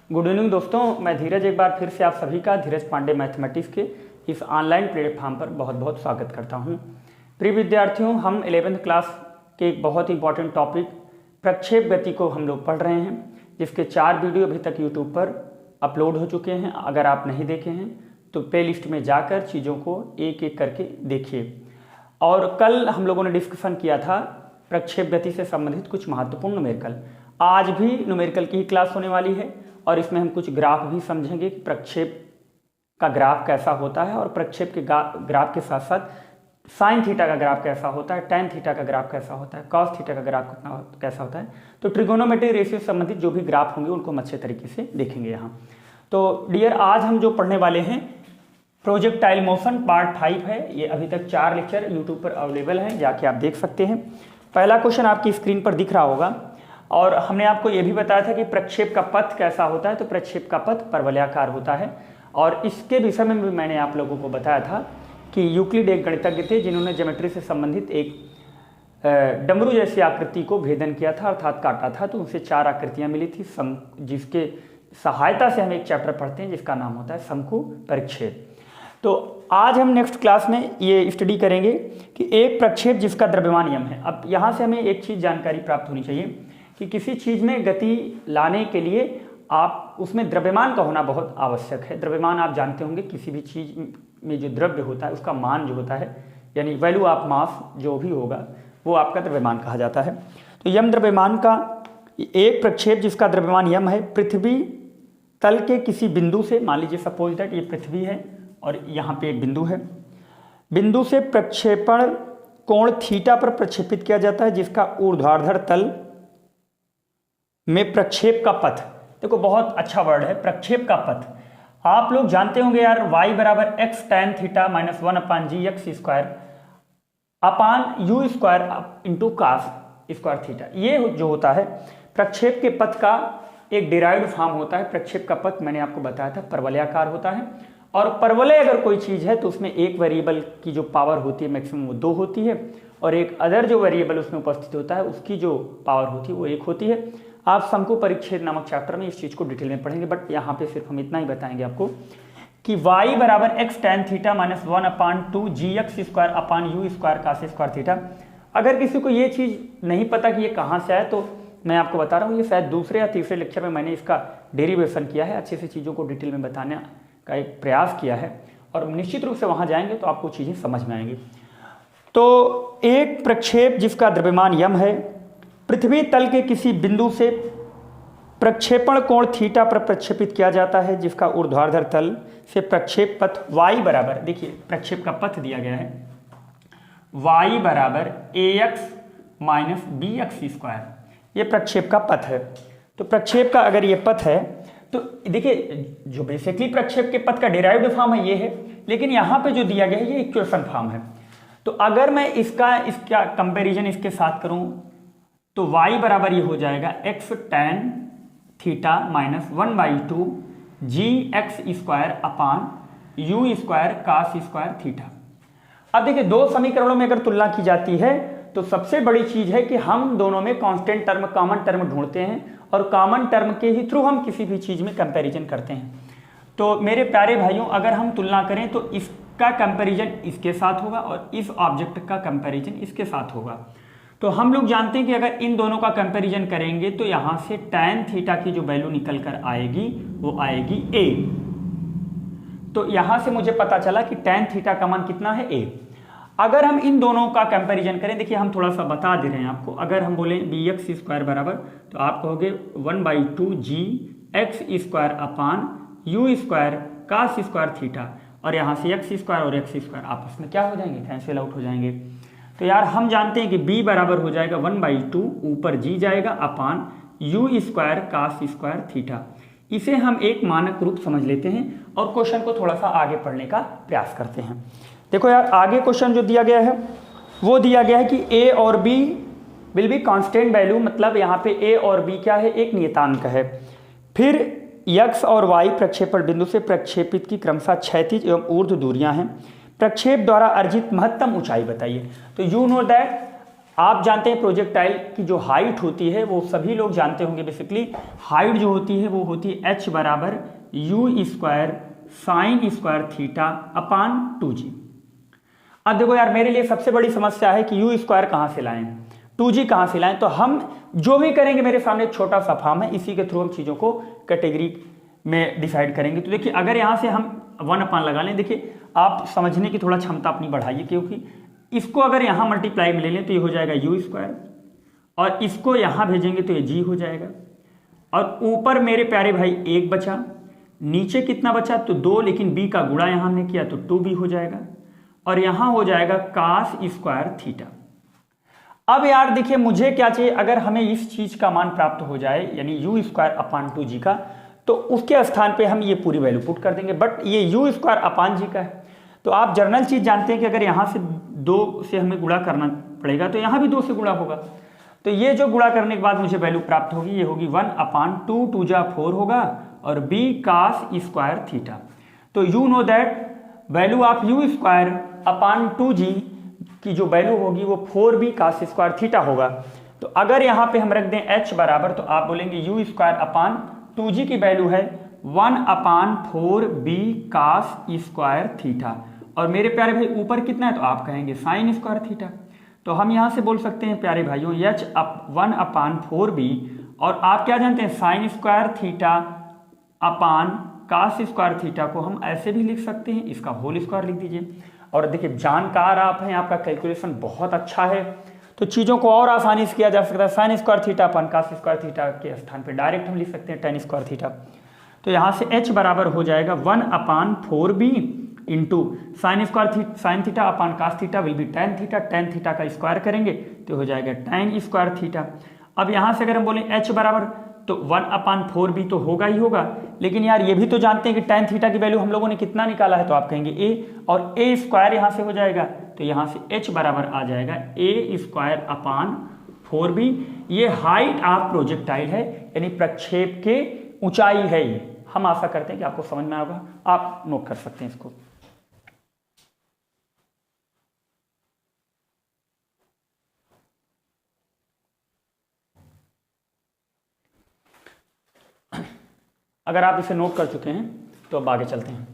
Good evening दोस्तों, मैं धीरज एक बार फिर से आप सभी का धीरज पांडे मैथमेटिक्स के इस ऑनलाइन प्लेटफॉर्म पर बहुत बहुत स्वागत करता हूं। प्रिय विद्यार्थियों, हम 11th क्लास के एक बहुत इंपॉर्टेंट टॉपिक प्रक्षेप गति को हम लोग पढ़ रहे हैं, जिसके 4 वीडियो अभी तक यूट्यूब पर अपलोड हो चुके हैं। अगर आप नहीं देखे हैं तो प्ले लिस्ट में जाकर चीज़ों को एक एक करके देखिए। और कल हम लोगों ने डिस्कशन किया था प्रक्षेप गति से संबंधित कुछ महत्वपूर्ण न्यूमेरिकल। आज भी न्यूमेरिकल की ही क्लास होने वाली है और इसमें हम कुछ ग्राफ भी समझेंगे कि प्रक्षेप का ग्राफ कैसा होता है और प्रक्षेप के ग्राफ के साथ साथ साइन थीटा का ग्राफ कैसा होता है, टैन थीटा का ग्राफ कैसा होता है, कॉस थीटा का ग्राफ कैसा होता है। तो ट्रिगोनोमेट्री रेशियो से संबंधित जो भी ग्राफ होंगे उनको हम अच्छे तरीके से देखेंगे यहाँ। तो डियर, आज हम जो पढ़ने वाले हैं प्रोजेक्टाइल मोशन पार्ट 5 है। ये अभी तक 4 लेक्चर यूट्यूब पर अवेलेबल हैं, जाके आप देख सकते हैं। पहला क्वेश्चन आपकी स्क्रीन पर दिख रहा होगा और हमने आपको ये भी बताया था कि प्रक्षेप का पथ कैसा होता है। तो प्रक्षेप का पथ परवलयाकार होता है और इसके विषय में भी मैंने आप लोगों को बताया था कि यूक्लिड एक गणितज्ञ थे जिन्होंने ज्योमेट्री से संबंधित एक डमरू जैसी आकृति को भेदन किया था, अर्थात काटा था। तो उनसे 4 आकृतियाँ मिली थी, जिसके सहायता से हम एक चैप्टर पढ़ते हैं जिसका नाम होता है शंकु परिक्षेप। तो आज हम नेक्स्ट क्लास में ये स्टडी करेंगे कि एक प्रक्षेप जिसका द्रव्यमान यम है। अब यहाँ से हमें एक चीज़ जानकारी प्राप्त होनी चाहिए कि किसी चीज़ में गति लाने के लिए आप उसमें द्रव्यमान का होना बहुत आवश्यक है। द्रव्यमान आप जानते होंगे, किसी भी चीज़ में जो द्रव्य होता है उसका मान जो होता है, यानी वैल्यू ऑफ मास जो भी होगा वो आपका द्रव्यमान कहा जाता है। तो यम द्रव्यमान का एक प्रक्षेप जिसका द्रव्यमान यम है, पृथ्वी तल के किसी बिंदु से, मान लीजिए सपोज दैट ये पृथ्वी है और यहाँ पे एक बिंदु है, बिंदु से प्रक्षेपण कोण थीटा पर प्रक्षेपित किया जाता है, जिसका ऊर्ध्वाधर तल में प्रक्षेप का पथ। देखो बहुत अच्छा वर्ड है प्रक्षेप का पथ। आप लोग जानते होंगे यार, y बराबर x tan theta minus 1/g x² upon u square into cos square theta. ये जो होता है प्रक्षेप के पथ का एक डिराइव्ड फॉर्म होता है। प्रक्षेप का पथ मैंने आपको बताया था परवलयाकार होता है और परवलय अगर कोई चीज़ है तो उसमें एक वेरिएबल की जो पावर होती है मैक्सिमम वो 2 होती है और एक अदर जो वेरिएबल उसमें उपस्थित होता है उसकी जो पावर होती है वो 1 होती है। आप शंकु परिक्षेप नामक चैप्टर में इस चीज़ को डिटेल में पढ़ेंगे, बट यहाँ पे सिर्फ हम इतना ही बताएंगे आपको कि y बराबर x tan theta minus 1/2 gx² upon u square cos square theta. अगर किसी को ये चीज़ नहीं पता कि ये कहाँ से आए तो मैं आपको बता रहा हूँ, ये शायद दूसरे या तीसरे लेक्चर में मैंने इसका डेरिवेशन किया है, अच्छे से चीज़ों को डिटेल में बताने का एक प्रयास किया है और निश्चित रूप से वहाँ जाएंगे तो आपको चीज़ें समझ में आएंगी। तो एक प्रक्षेप जिसका द्रव्यमान यम है, पृथ्वी तल के किसी बिंदु से प्रक्षेपण कोण थीटा पर प्रक्षेपित किया जाता है, जिसका ऊर्ध्वाधर तल से प्रक्षेप पथ y बराबर, देखिए प्रक्षेप का पथ दिया गया है, y बराबर ax माइनस bx²। ये प्रक्षेप का पथ है। तो प्रक्षेप का अगर ये पथ है तो देखिए जो बेसिकली प्रक्षेप के पथ का डिराइव्ड फॉर्म है ये है, लेकिन यहाँ पे जो दिया गया है ये इक्वेशन फॉर्म है। तो अगर मैं इसका कंपैरिजन इसके साथ करूँ तो y बराबर ये हो जाएगा x tan theta minus 1/2 gx² upon u square cos square theta. अब देखिए दो समीकरणों में अगर तुलना की जाती है तो सबसे बड़ी चीज है कि हम दोनों में कांस्टेंट टर्म, कॉमन टर्म ढूंढते हैं और कॉमन टर्म के ही थ्रू हम किसी भी चीज में कंपैरिजन करते हैं। तो मेरे प्यारे भाइयों, अगर हम तुलना करें तो इसका कंपैरिजन इसके साथ होगा और इस ऑब्जेक्ट का कंपैरिजन इसके साथ होगा। तो हम लोग जानते हैं कि अगर इन दोनों का कंपैरिजन करेंगे तो यहाँ से tan थीटा की जो वैल्यू निकल कर आएगी वो आएगी a। तो यहाँ से मुझे पता चला कि tan थीटा का मान कितना है, a। अगर हम इन दोनों का कंपैरिजन करें, देखिए हम थोड़ा सा बता दे रहे हैं आपको, अगर हम बोले bx² बराबर तो आप कहोगे 1/2 gx² upon u square cos square theta और यहाँ से x² और x² आपस में क्या हो जाएंगे, कैंसिल आउट हो जाएंगे। तो यार हम जानते हैं कि b बराबर हो जाएगा 1/2 ऊपर g जाएगा upon u square cos square theta. इसे हम एक मानक रूप समझ लेते हैं और क्वेश्चन को थोड़ा सा आगे पढ़ने का प्रयास करते हैं। देखो यार, आगे क्वेश्चन जो दिया गया है वो दिया गया है कि a और b will be constant value, मतलब यहाँ पे a और b क्या है, एक नियतांक है। फिर x और y प्रक्षेपण बिंदु से प्रक्षेपित की क्रमशः क्षैतिज एवं ऊर्ध्व दूरियां हैं। प्रक्षेप द्वारा अर्जित महत्तम ऊंचाई बताइए। तो यू नो दैट आप जानते हैं प्रोजेक्टाइल की जो हाइट होती है वो सभी लोग जानते होंगे, बेसिकली हाइट जो होती है वो होती है h बराबर u square sine square theta अपान 2g। अब देखो यार, मेरे लिए सबसे बड़ी समस्या है कि u स्क्वायर कहाँ से लाएं, 2g कहाँ से लाएं। तो हम जो भी करेंगे, मेरे सामने एक छोटा सा फॉर्म है, इसी के थ्रू हम चीज़ों को कैटेगरी में डिसाइड करेंगे। तो देखिए, अगर यहाँ से हम 1 अपान लगा लें, देखिए आप समझने की थोड़ा क्षमता अपनी बढ़ाइए, क्योंकि इसको अगर यहाँ मल्टीप्लाई में ले लें तो ये हो जाएगा u स्क्वायर, और इसको यहाँ भेजेंगे तो ये g हो जाएगा, और ऊपर मेरे प्यारे भाई 1 बचा, नीचे कितना बचा तो 2, लेकिन b का गुणा यहाँ हमने किया तो 2b हो जाएगा, और यहाँ हो जाएगा कास स्क्वायर थीटा। अब यार देखिए, मुझे क्या चाहिए, अगर हमें इस चीज का मान प्राप्त हो जाए यानी u स्क्वायर अपान 2g का, तो उसके स्थान पे हम ये पूरी वैल्यू पुट कर देंगे, बट ये u स्क्वायर अपान g का है। तो आप जनरल चीज जानते हैं कि अगर यहाँ से 2 से हमें गुणा करना पड़ेगा तो यहाँ भी 2 से गुणा होगा। तो ये जो गुणा करने के बाद मुझे वैल्यू प्राप्त होगी, ये होगी 1 अपान 2, 2 जा 4 होगा, और b कास स्क्वायर थीटा। तो you know that value of u square upon 2g की जो वैल्यू होगी वो 4b कास स्क्वायर थीटा होगा। तो अगर यहाँ पे हम रख दें h बराबर, तो आप बोलेंगे u स्क्वायर अपान 2g की वैल्यू है 1 अपान 4b कास स्क्वायर थीटा, और मेरे प्यारे भाई ऊपर कितना है तो आप कहेंगे साइन स्क्वायर थीटा। तो हम यहाँ से बोल सकते हैं प्यारे भाइयों h 1 अपान 4b, और आप क्या जानते हैं sine square theta upon cos square theta को हम ऐसे भी लिख सकते हैं, इसका होल स्क्वायर लिख दीजिए। और देखिए, जानकार आप हैं, आपका कैलकुलेशन बहुत अच्छा है, तो चीज़ों को और आसानी से किया जा सकता है। साइन स्क्वायर थीटा अपन कास स्क्वायर थीटा के स्थान पे डायरेक्ट हम लिख सकते हैं टेन स्क्वायर थीटा। तो यहाँ से h बराबर हो जाएगा 1 upon 4b into sine theta upon cos theta will be tan theta का स्क्वायर करेंगे तो हो जाएगा टेन स्क्वायर थीटा। अब यहाँ से अगर हम बोलें h बराबर, तो 1 अपान 4b तो होगा ही होगा, लेकिन यार ये भी तो जानते हैं कि टेन थीटा की वैल्यू हम लोगों ने कितना निकाला है, तो आप कहेंगे a, और a स्क्वायर यहाँ से हो जाएगा, तो यहाँ से h बराबर आ जाएगा a स्क्वायर अपान 4b। ये हाइट ऑफ प्रोजेक्टाइल है, यानी प्रक्षेप के ऊंचाई है। ये हम आशा करते हैं कि आपको समझ में आएगा, आप नोट कर सकते हैं इसको। अगर आप इसे नोट कर चुके हैं तो अब आगे चलते हैं।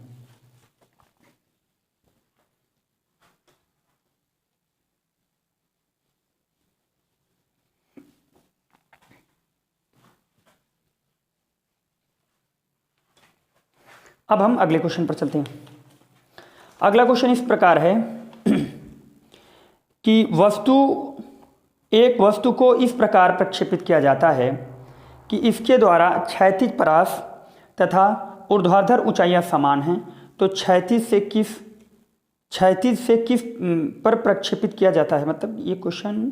अब हम अगले क्वेश्चन पर चलते हैं। अगला क्वेश्चन इस प्रकार है कि एक वस्तु को इस प्रकार प्रक्षेपित किया जाता है कि इसके द्वारा क्षैतिज परास तथा ऊर्ध्वाधर ऊंचाइयां समान हैं, तो क्षैतिज से किस पर प्रक्षेपित किया जाता है। मतलब ये क्वेश्चन,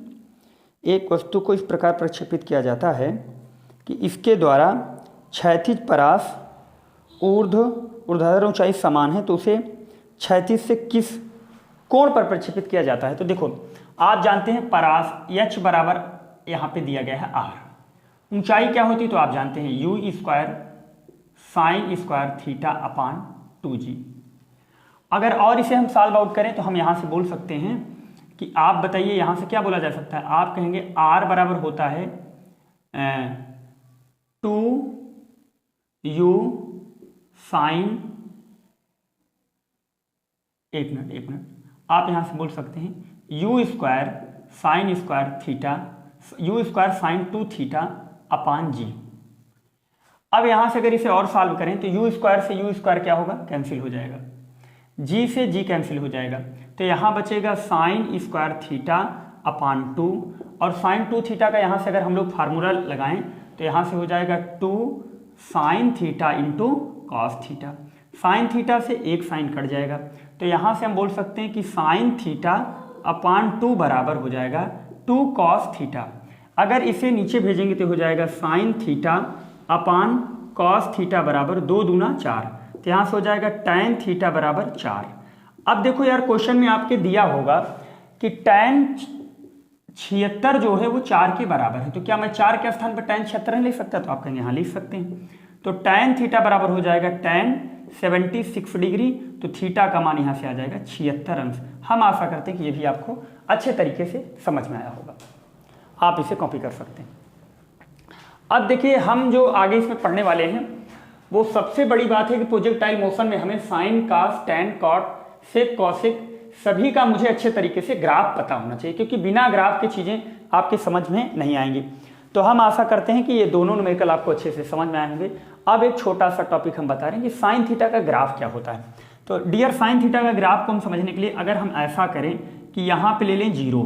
एक वस्तु को इस प्रकार प्रक्षेपित किया जाता है कि इसके द्वारा क्षैतिज परास ऊर्ध्वाधर ऊंचाई समान है, तो उसे क्षैतिज से किस कोण पर प्रक्षेपित किया जाता है। तो देखो, आप जानते हैं परास h बराबर यहाँ पे दिया गया है r, ऊंचाई क्या होती है तो आप जानते हैं u square sine square theta अपान 2g। अगर और इसे हम सॉल्व आउट करें तो हम यहाँ से बोल सकते हैं कि आप बताइए यहाँ से क्या बोला जा सकता है। आप कहेंगे r बराबर होता है 2u साइन, एक मिनट, आप यहाँ से बोल सकते हैं u square sine square theta, u square sine 2 theta upon g। अब यहाँ से अगर इसे और सॉल्व करें तो u स्क्वायर से u स्क्वायर क्या होगा, कैंसिल हो जाएगा, g से g कैंसिल हो जाएगा, तो यहाँ बचेगा साइन स्क्वायर थीटा अपान 2, और साइन 2 थीटा का यहाँ से अगर हम लोग फार्मूला लगाएं तो यहाँ से हो जाएगा 2 sine theta into cos theta. Sine theta से एक साइन कट जाएगा, तो यहाँ से हम बोल सकते हैं कि साइन थीटा अपान 2 बराबर हो जाएगा 2 कॉस थीटा। अगर इसे नीचे भेजेंगे तो हो जाएगा साइन थीटा अपान कॉस थीटा बराबर 2 दूना 4, तो यहाँ से हो जाएगा tan थीटा बराबर 4। अब देखो यार, क्वेश्चन में आपके दिया होगा कि tan 76 जो है वो 4 के बराबर है, तो क्या मैं 4 के स्थान पर tan 76 नहीं लिख सकता, तो आप कहेंगे हाँ लिख सकते हैं। तो tan थीटा बराबर हो जाएगा tan 76 डिग्री, तो थीटा का मान यहाँ से आ जाएगा 76 अंश, हम आशा करते हैं कि ये भी आपको अच्छे तरीके से समझ में आया होगा। आप इसे कॉपी कर सकते हैं। अब देखिए हम जो आगे इसमें पढ़ने वाले हैं वो सबसे बड़ी बात है कि प्रोजेक्टाइल मोशन में हमें साइन, कॉस, टैन, कॉट, सेक, कॉसेक सभी का मुझे अच्छे तरीके से ग्राफ पता होना चाहिए, क्योंकि बिना ग्राफ की चीज़ें आपके समझ में नहीं आएंगी। तो हम आशा करते हैं कि ये दोनों न्यूमेरिकल आपको अच्छे से समझ में आए होंगे। अब एक छोटा सा टॉपिक हम बता रहे हैं कि साइन थीटा का ग्राफ क्या होता है। तो डियर, साइन थीटा का ग्राफ को हम समझने के लिए अगर हम ऐसा करें कि यहाँ पे ले लें 0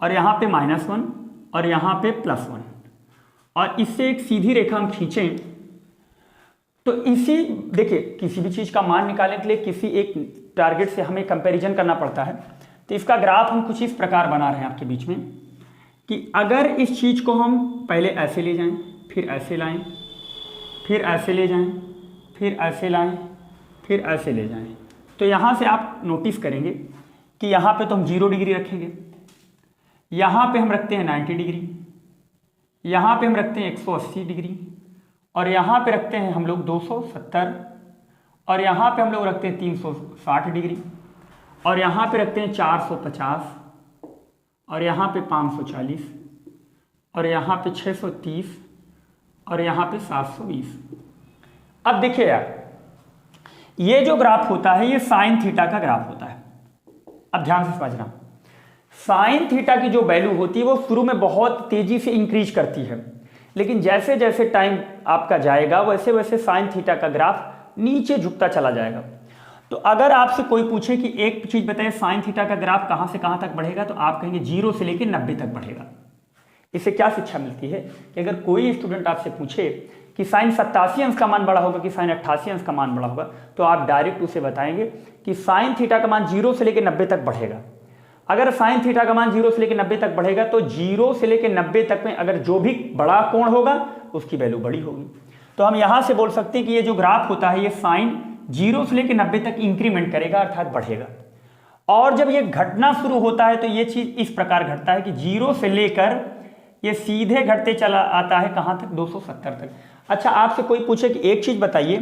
और यहाँ पे -1 और यहाँ पे +1 और इससे एक सीधी रेखा हम खींचें, तो इसी देखिए किसी भी चीज़ का मान निकालने के लिए किसी एक टारगेट से हमें कंपैरिजन करना पड़ता है। तो इसका ग्राफ हम कुछ इस प्रकार बना रहे हैं आपके बीच में कि अगर इस चीज़ को हम पहले ऐसे ले जाएं, फिर ऐसे लाएं, फिर ऐसे ले जाएं, फिर ऐसे लाएं, फिर ऐसे ले जाएं, तो यहाँ से आप नोटिस करेंगे कि यहाँ पे तो हम 0 डिग्री रखेंगे, यहाँ पे हम रखते हैं 90 डिग्री, यहाँ पे हम रखते हैं 180 डिग्री और यहाँ पे रखते हैं हम लोग 270 और यहाँ पे हम लोग रखते हैं 360 डिग्री और यहाँ पे रखते हैं 450 और यहाँ पे 540 और यहाँ पे 630 और यहाँ पे 720। अब देखिए यार, ये जो ग्राफ होता है ये साइन थीटा का ग्राफ होता है। अब ध्यान से समझना, साइन थीटा की जो वैल्यू होती है वो शुरू में बहुत तेजी से इंक्रीज करती है, लेकिन जैसे जैसे टाइम आपका जाएगा वैसे वैसे साइन थीटा का ग्राफ नीचे झुकता चला जाएगा। तो अगर आपसे कोई पूछे कि एक चीज बताइए साइन थीटा का ग्राफ कहां से कहां तक बढ़ेगा, तो आप कहेंगे 0 से लेकर 90 तक बढ़ेगा। इससे क्या शिक्षा मिलती है कि अगर कोई स्टूडेंट आपसे पूछे कि साइन 87 अंश का मान बड़ा होगा कि साइन 88 अंश का मान बड़ा होगा, तो आप डायरेक्ट उसे बताएंगे कि साइन थीटा का मान 0 से लेकर 90 तक बढ़ेगा। अगर साइन थीटा का मान 0 से लेकर 90 तक बढ़ेगा तो 0 से लेकर 90 तक में अगर जो भी बड़ा कोण होगा उसकी वैल्यू बड़ी होगी। तो हम यहां से बोल सकते हैं कि ये जो ग्राफ होता है ये साइन 0 से लेकर 90 तक इंक्रीमेंट करेगा, अर्थात बढ़ेगा। और जब ये घटना शुरू होता है तो ये चीज इस प्रकार घटता है कि 0 से लेकर ये सीधे घटते चला आता है कहां तक, 270 तक। अच्छा, आपसे कोई पूछे कि एक चीज बताइए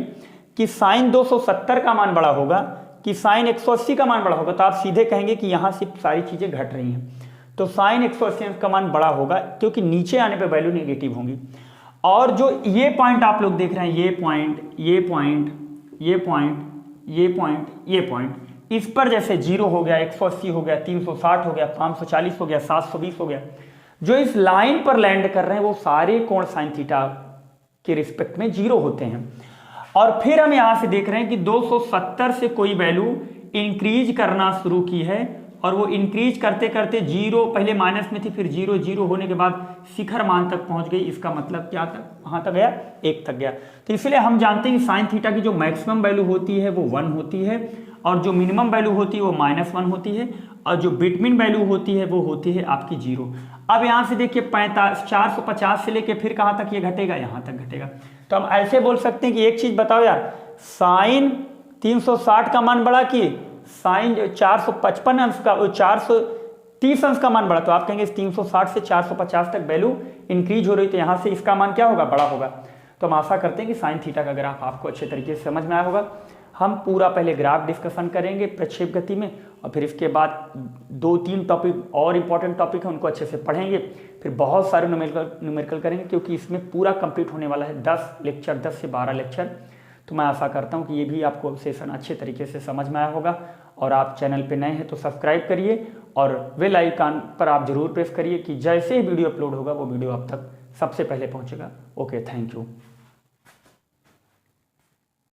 कि साइन 270 का मान बड़ा होगा कि साइन 180 का मान बड़ा होगा, तो आप सीधे कहेंगे कि यहाँ से सारी चीजें घट रही हैं। तो साइन 180 का मान बड़ा होगा क्योंकि नीचे आने पे वैल्यू नेगेटिव होंगी। और जो ये पॉइंट आप लोग देख रहे हैं, ये पॉइंट, ये पॉइंट, ये पॉइंट, ये पॉइंट, ये पॉइंट, इस पर जैसे 0 हो गया, 180 हो गया, 360 हो गया, 540 हो गया, 720 हो गया, जो इस लाइन पर लैंड कर रहे हैं वो सारे कोण साइन थीटा के रिस्पेक्ट में 0 होते हैं। और फिर हम यहां से देख रहे हैं कि 270 से कोई वैल्यू इंक्रीज करना शुरू की है और वो इंक्रीज करते करते 0 पहले माइनस में थी, फिर 0 0 होने के बाद शिखर मान तक पहुंच गई। इसका मतलब क्या तक, कहां तक गया, 1 तक गया। तो इसलिए हम जानते हैं कि साइन थीटा की जो मैक्सिमम वैल्यू होती है वो 1 होती है और जो मिनिमम वैल्यू होती है वो -1 होती है और जो बिटवीन वैल्यू होती है वो होती है आपकी 0। अब यहां से देखिए 450 से लेके फिर कहां तक ये घटेगा, यहां तक घटेगा। तो हम ऐसे बोल सकते हैं कि एक चीज बताओ यार, साइन 360 का मान बढ़ा कि साइन 455 अंश का, 430 अंश का मान बढ़ा, तो आप कहेंगे 360 से 450 तक वैल्यू इंक्रीज हो रही, तो यहां से इसका मान क्या होगा, बड़ा होगा। तो हम आशा करते हैं कि साइन थीटा का ग्राफ आपको अच्छे तरीके से समझ में आया होगा। हम पूरा पहले ग्राफ डिस्कशन करेंगे प्रक्षेप गति में और फिर इसके बाद 2-3 टॉपिक और इम्पॉर्टेंट टॉपिक है उनको अच्छे से पढ़ेंगे। फिर बहुत सारे न्यूमेरिकल करेंगे क्योंकि इसमें पूरा कंप्लीट होने वाला है 10 लेक्चर, 10 से 12 लेक्चर। तो मैं आशा करता हूँ कि ये भी आपको सेशन अच्छे तरीके से समझ में आया होगा। और आप चैनल पे नए हैं तो सब्सक्राइब करिए और बेल आइकन पर आप जरूर प्रेस करिए कि जैसे ही वीडियो अपलोड होगा वो वीडियो आप तक सबसे पहले पहुँचेगा। Okay, thank you.